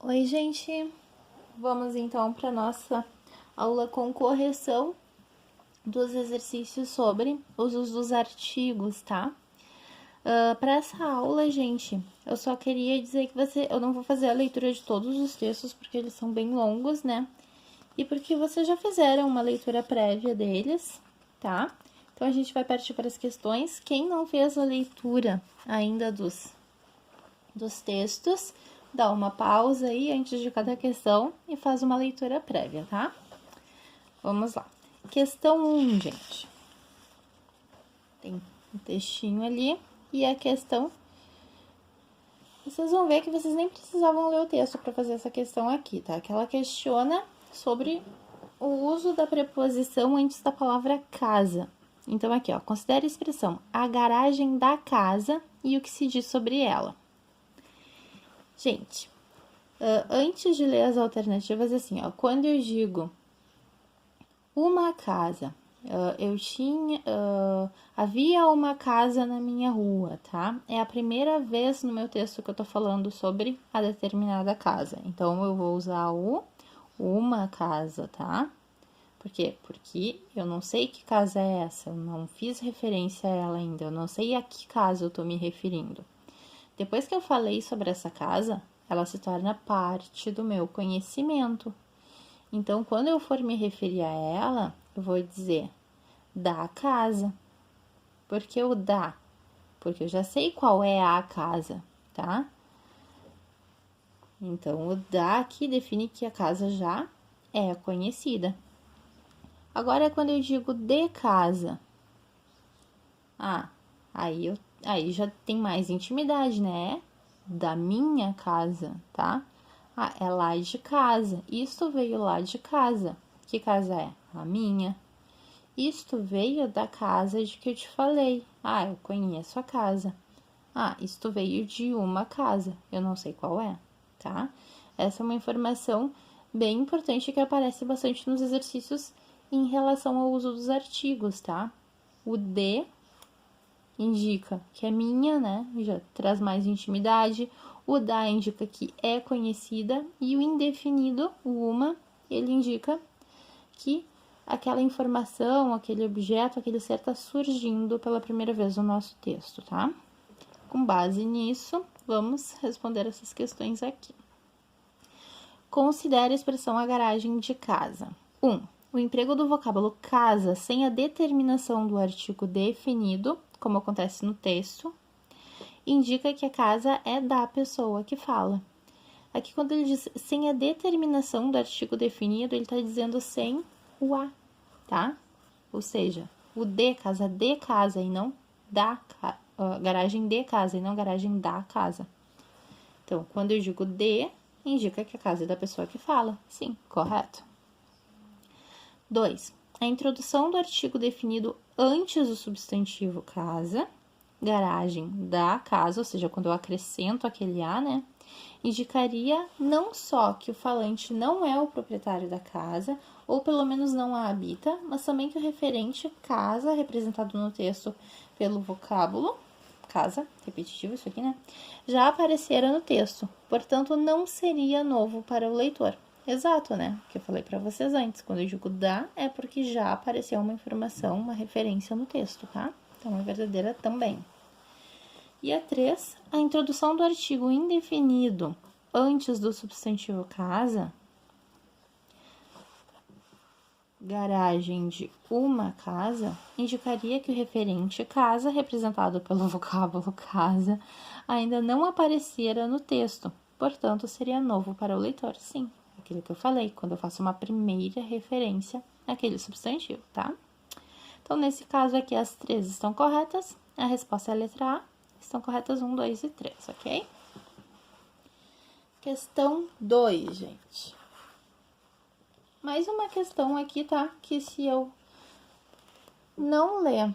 Oi, gente! Vamos então para nossa aula com correção dos exercícios sobre os usos dos artigos, tá? Para essa aula, gente, eu só queria dizer que eu não vou fazer a leitura de todos os textos porque eles são bem longos, né? E porque vocês já fizeram uma leitura prévia deles, tá? Então a gente vai partir para as questões. Quem não fez a leitura ainda dos textos, dá uma pausa aí antes de cada questão e faz uma leitura prévia, tá? Vamos lá. Questão 1, gente. Tem um textinho ali e a questão... Vocês vão ver que vocês nem precisavam ler o texto para fazer essa questão aqui, tá? Que ela questiona sobre o uso da preposição antes da palavra casa. Então, aqui, ó, considere a expressão a garagem da casa e o que se diz sobre ela. Gente, antes de ler as alternativas, assim, ó, quando eu digo uma casa, havia uma casa na minha rua, tá? É a primeira vez no meu texto que eu tô falando sobre a determinada casa. Então, eu vou usar o uma casa, tá? Por quê? Porque eu não sei que casa é essa, eu não fiz referência a ela ainda, eu não sei a que casa eu tô me referindo. Depois que eu falei sobre essa casa, ela se torna parte do meu conhecimento. Então, quando eu for me referir a ela, eu vou dizer da casa. Por que o da? Porque eu já sei qual é a casa, tá? Então, o da aqui define que a casa já é conhecida. Agora, quando eu digo de casa, aí já tem mais intimidade, né? Da minha casa, tá? É lá de casa. Isto veio lá de casa. Que casa é? A minha. Isto veio da casa de que eu te falei. Eu conheço a casa. Isto veio de uma casa. Eu não sei qual é, tá? Essa é uma informação bem importante que aparece bastante nos exercícios em relação ao uso dos artigos, tá? O de indica que é minha, né? Já traz mais intimidade. O da indica que é conhecida. E o indefinido, o uma, ele indica que aquela informação, aquele objeto, aquele ser está surgindo pela primeira vez no nosso texto, tá? Com base nisso, vamos responder essas questões aqui. Considere a expressão a garagem de casa. 1. O emprego do vocábulo casa sem a determinação do artigo definido, como acontece no texto, indica que a casa é da pessoa que fala. Aqui, quando ele diz sem a determinação do artigo definido, ele está dizendo sem o a, tá? Ou seja, o de casa e não da garagem de casa e não garagem da casa. Então, quando eu digo de, indica que a casa é da pessoa que fala. Sim, correto. 2. A introdução do artigo definido antes do substantivo casa, garagem da casa, ou seja, quando eu acrescento aquele a, né? Indicaria não só que o falante não é o proprietário da casa, ou pelo menos não a habita, mas também que o referente casa, representado no texto pelo vocábulo, casa, repetitivo isso aqui, né? Já aparecera no texto, portanto, não seria novo para o leitor. Exato, né? Que eu falei para vocês antes. Quando eu digo da, é porque já apareceu uma informação, uma referência no texto, tá? Então, é verdadeira também. E a 3, a introdução do artigo indefinido antes do substantivo casa, garagem de uma casa, indicaria que o referente casa, representado pelo vocábulo casa, ainda não aparecera no texto, portanto, seria novo para o leitor. Sim, aquilo que eu falei, quando eu faço uma primeira referência àquele substantivo, tá? Então, nesse caso aqui, as 3 estão corretas, a resposta é a letra A, estão corretas 1, 2 e 3, ok? Questão 2, gente. Mais uma questão aqui, tá? Que se eu não ler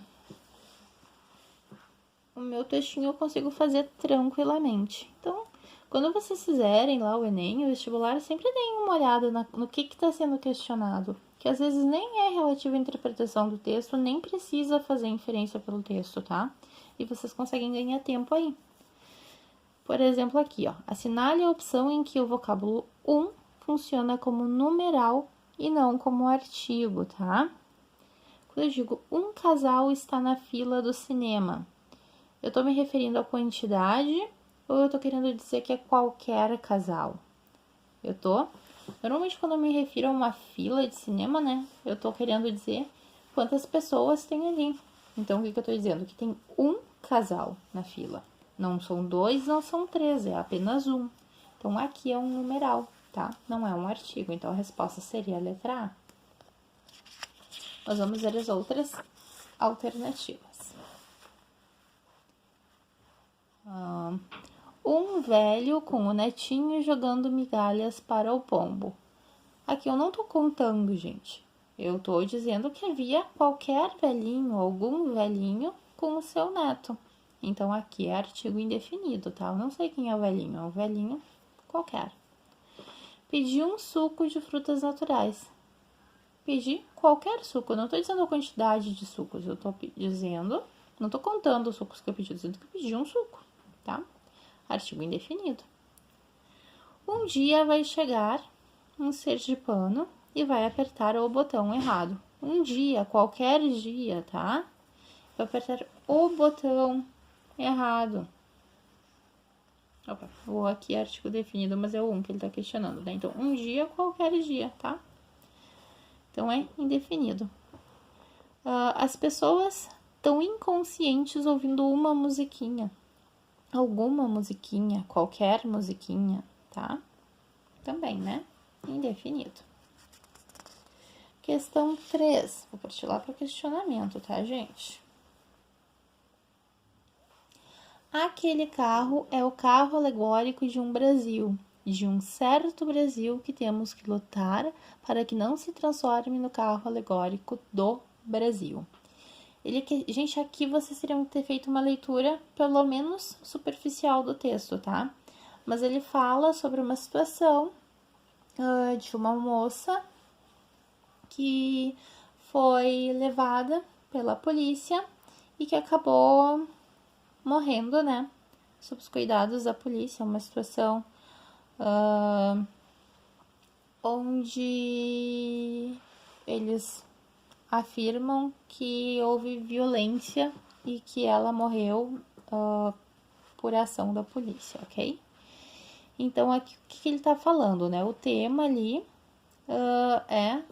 o meu textinho, eu consigo fazer tranquilamente. Então, quando vocês fizerem lá o Enem, o vestibular, sempre deem uma olhada no que está sendo questionado. Que às vezes nem é relativo à interpretação do texto, nem precisa fazer inferência pelo texto, tá? E vocês conseguem ganhar tempo aí. Por exemplo, aqui, ó, assinale a opção em que o vocábulo um funciona como numeral e não como artigo, tá? Quando eu digo um casal está na fila do cinema, eu tô me referindo à quantidade ou eu tô querendo dizer que é qualquer casal? Normalmente quando eu me refiro a uma fila de cinema, né, eu tô querendo dizer quantas pessoas tem ali. Então, o que eu tô dizendo? Que tem um casal na fila. Não são dois, não são três, é apenas um. Então, aqui é um numeral, tá? Não é um artigo. Então, a resposta seria a letra A. Nós vamos ver as outras alternativas. Um velho com o netinho jogando migalhas para o pombo. Aqui eu não tô contando, gente. Eu tô dizendo que havia qualquer velhinho, algum velhinho com o seu neto. Então, aqui é artigo indefinido, tá? Eu não sei quem é o velhinho, é um velhinho qualquer. Pedi um suco de frutas naturais. Pedi qualquer suco, eu não tô dizendo a quantidade de sucos, eu tô dizendo, não tô contando os sucos que eu pedi, tô dizendo que eu pedi um suco, tá? Artigo indefinido. Um dia vai chegar um sergipano e vai apertar o botão errado. Um dia, qualquer dia, tá? Vai apertar o botão errado. Opa, o aqui é artigo definido, mas é o que ele tá questionando, né? Então, um dia, qualquer dia, tá? Então, é indefinido. As pessoas estão inconscientes ouvindo uma musiquinha. Alguma musiquinha, qualquer musiquinha, tá? Também, né? Indefinido. Questão 3. Vou partir lá para o questionamento, tá, gente? Aquele carro é o carro alegórico de um Brasil, de um certo Brasil que temos que lutar para que não se transforme no carro alegórico do Brasil. Gente, aqui vocês teriam que ter feito uma leitura pelo menos superficial do texto, tá? Mas ele fala sobre uma situação de uma moça que foi levada pela polícia e que acabou morrendo, né? Sob os cuidados da polícia, uma situação onde eles afirmam que houve violência e que ela morreu por ação da polícia, ok? Então, aqui, o que ele tá falando, né? O tema ali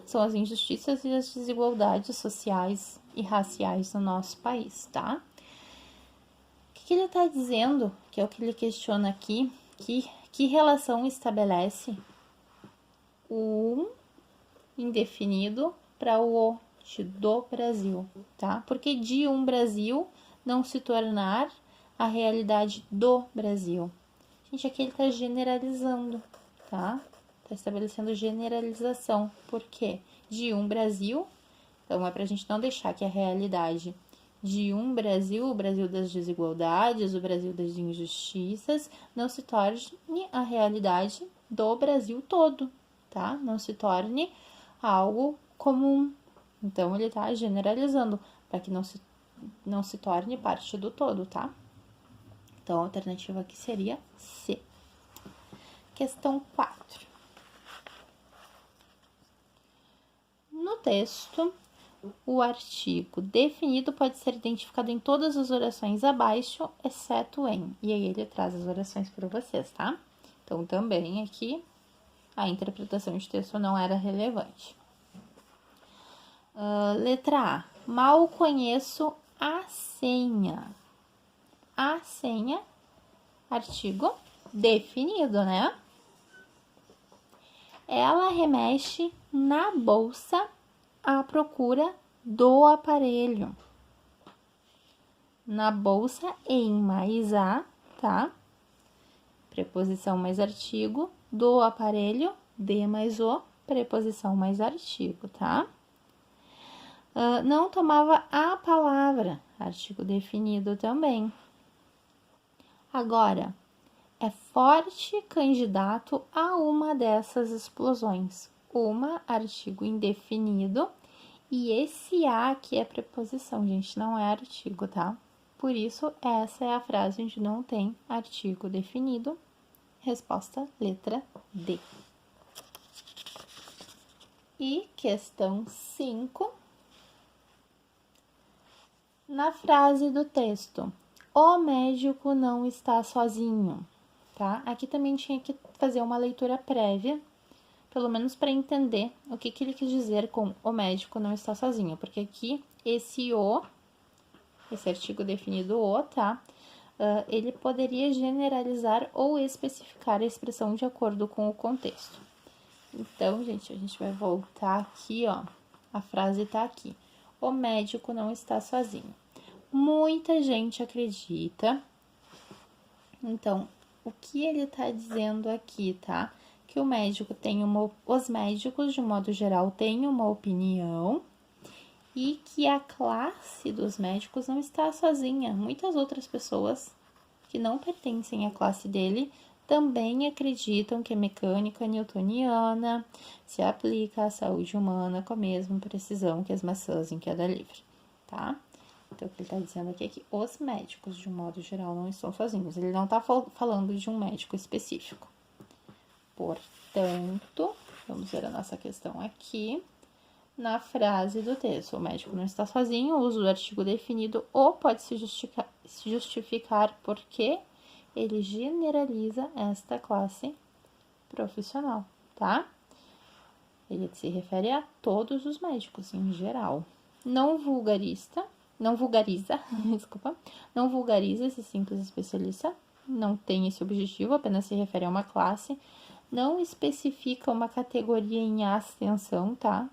são as injustiças e as desigualdades sociais e raciais no nosso país, tá? O que ele tá dizendo, que é o que ele questiona aqui, que relação estabelece o indefinido para o do Brasil, tá? Porque de um Brasil não se tornar a realidade do Brasil. Gente, aqui ele tá generalizando, tá? Tá estabelecendo generalização. Por quê? De um Brasil, então é pra gente não deixar que a realidade de um Brasil, o Brasil das desigualdades, o Brasil das injustiças, não se torne a realidade do Brasil todo, tá? Não se torne algo comum. Então, ele tá generalizando para que não se torne parte do todo, tá? Então, a alternativa aqui seria C. Questão 4. No texto, o artigo definido pode ser identificado em todas as orações abaixo, exceto em. E aí, ele traz as orações para vocês, tá? Então, também aqui, a interpretação de texto não era relevante. Letra A. Mal conheço a senha. A senha, artigo definido, né? Ela remexe na bolsa à procura do aparelho. Na bolsa, em mais a, tá? Preposição mais artigo. Do aparelho, de mais o, preposição mais artigo, tá? Não tomava a palavra, artigo definido também. Agora, é forte candidato a uma dessas explosões. Uma, artigo indefinido, e esse a aqui é preposição, gente, não é artigo, tá? Por isso, essa é a frase onde não tem artigo definido. Resposta letra D. E questão 5. Na frase do texto, o médico não está sozinho, tá? Aqui também tinha que fazer uma leitura prévia, pelo menos para entender o que ele quis dizer com o médico não está sozinho, porque aqui esse artigo definido o, tá? Ele poderia generalizar ou especificar a expressão de acordo com o contexto. Então, gente, a gente vai voltar aqui, ó. A frase tá aqui. O médico não está sozinho. Muita gente acredita. Então, o que ele tá dizendo aqui, tá? Que o médico tem os médicos, de modo geral, têm uma opinião e que a classe dos médicos não está sozinha. Muitas outras pessoas que não pertencem à classe dele também acreditam que a mecânica newtoniana se aplica à saúde humana com a mesma precisão que as maçãs em queda livre, tá? Então, o que ele está dizendo aqui é que os médicos, de um modo geral, não estão sozinhos. Ele não está falando de um médico específico. Portanto, vamos ver a nossa questão aqui. Na frase do texto, o médico não está sozinho, o uso do artigo definido ou pode se justificar porque ele generaliza esta classe profissional, tá? Ele se refere a todos os médicos em geral. Não vulgariza, desculpa, não vulgariza esse simples especialista, não tem esse objetivo, apenas se refere a uma classe, não especifica uma categoria em ascensão, tá?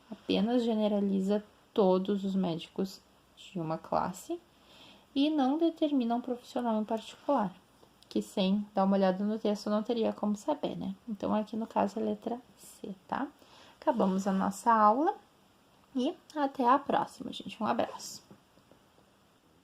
Apenas generaliza todos os médicos de uma classe e não determina um profissional em particular, que sem dar uma olhada no texto não teria como saber, né? Então, aqui no caso, a letra C, tá? Acabamos a nossa aula e até a próxima, gente. Um abraço.